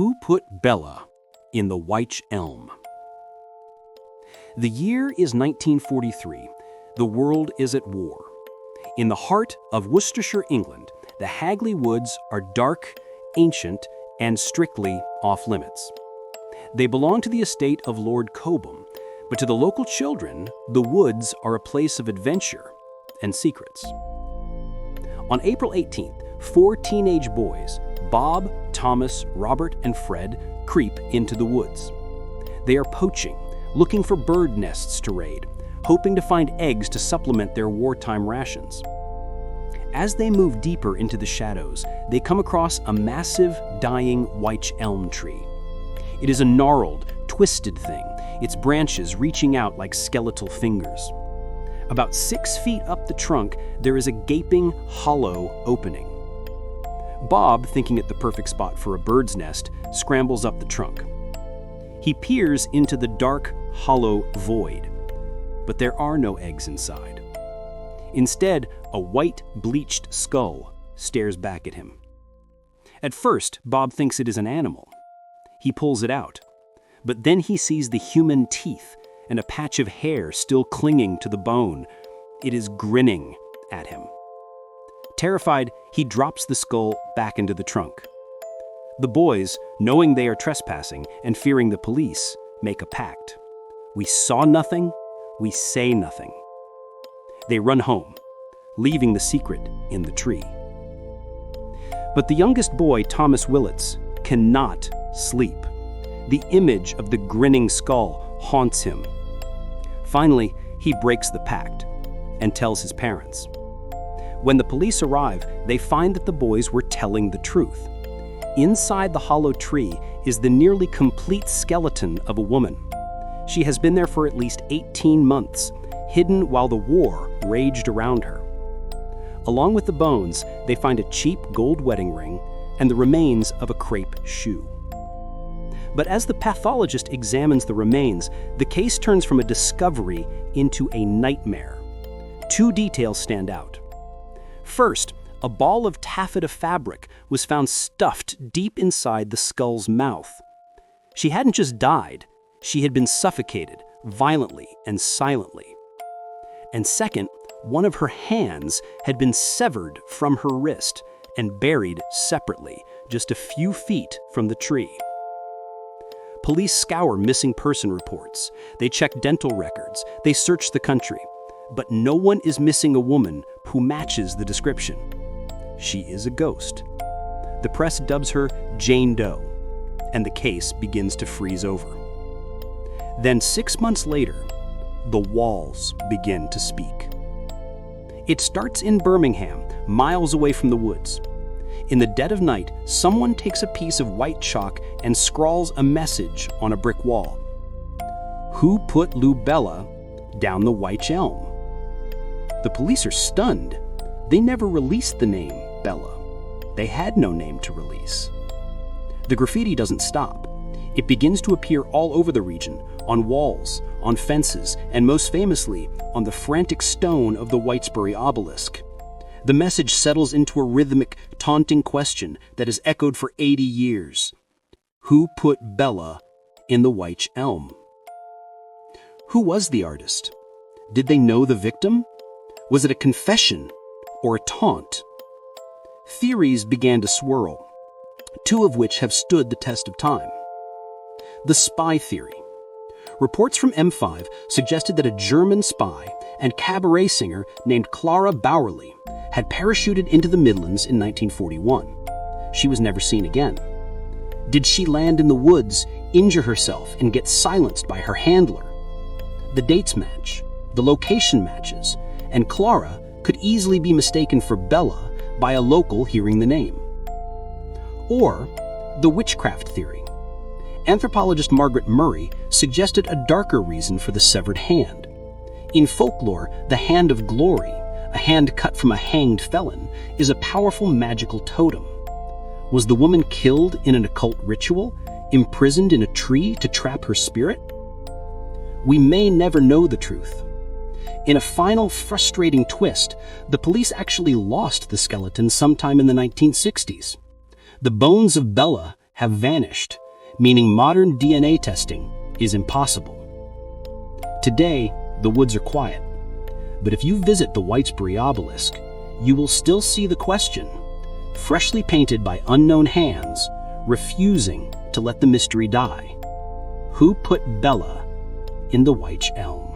Who put Bella in the Wych Elm? The year is 1943. The world is at war. In the heart of Worcestershire, England, the Hagley Woods are dark, ancient, and strictly off-limits. They belong to the estate of Lord Cobham, but to the local children, the woods are a place of adventure and secrets. On April 18th, 4 teenage boys, Bob, Thomas, Robert, and Fred, creep into the woods. They are poaching, looking for bird nests to raid, hoping to find eggs to supplement their wartime rations. As they move deeper into the shadows, they come across a massive, dying wych elm tree. It is a gnarled, twisted thing, its branches reaching out like skeletal fingers. About 6 feet up the trunk, there is a gaping, hollow opening. Bob, thinking it the perfect spot for a bird's nest, scrambles up the trunk. He peers into the dark, hollow void, but there are no eggs inside. Instead, a white, bleached skull stares back at him. At first, Bob thinks it is an animal. He pulls it out, but then he sees the human teeth and a patch of hair still clinging to the bone. It is grinning at him. Terrified, he drops the skull back into the trunk. The boys, knowing they are trespassing and fearing the police, make a pact. We saw nothing, we say nothing. They run home, leaving the secret in the tree. But the youngest boy, Thomas Willits, cannot sleep. The image of the grinning skull haunts him. Finally, he breaks the pact and tells his parents. When the police arrive, they find that the boys were telling the truth. Inside the hollow tree is the nearly complete skeleton of a woman. She has been there for at least 18 months, hidden while the war raged around her. Along with the bones, they find a cheap gold wedding ring and the remains of a crepe shoe. But as the pathologist examines the remains, the case turns from a discovery into a nightmare. 2 details stand out. First, a ball of taffeta fabric was found stuffed deep inside the skull's mouth. She hadn't just died, she had been suffocated, violently and silently. And second, one of her hands had been severed from her wrist and buried separately, just a few feet from the tree. Police scour missing person reports. They check dental records. They search the country. But no one is missing a woman who matches the description. She is a ghost. The press dubs her Jane Doe, and the case begins to freeze over. Then 6 months later, the walls begin to speak. It starts in Birmingham, miles away from the woods. In the dead of night, someone takes a piece of white chalk and scrawls a message on a brick wall. Who put Bella down the wych elm? The police are stunned. They never released the name Bella. They had no name to release. The graffiti doesn't stop. It begins to appear all over the region, on walls, on fences, and most famously, on the frantic stone of the Whitesbury obelisk. The message settles into a rhythmic, taunting question that has echoed for 80 years. Who put Bella in the wych elm? Who was the artist? Did they know the victim? Was it a confession or a taunt? Theories began to swirl, 2 of which have stood the test of time. The spy theory. Reports from M5 suggested that a German spy and cabaret singer named Clara had parachuted into the Midlands in 1941. She was never seen again. Did she land in the woods, injure herself, and get silenced by her handler? The dates match, the location matches, and Clara could easily be mistaken for Bella by a local hearing the name. Or the witchcraft theory. Anthropologist Margaret Murray suggested a darker reason for the severed hand. In folklore, the hand of glory, a hand cut from a hanged felon, is a powerful magical totem. Was the woman killed in an occult ritual, imprisoned in a tree to trap her spirit? We may never know the truth. In a final frustrating twist, the police actually lost the skeleton sometime in the 1960s. The bones of Bella have vanished, meaning modern DNA testing is impossible. Today, the woods are quiet, but if you visit the Whitesbury obelisk, you will still see the question, freshly painted by unknown hands, refusing to let the mystery die. Who put Bella in the Wych Elm?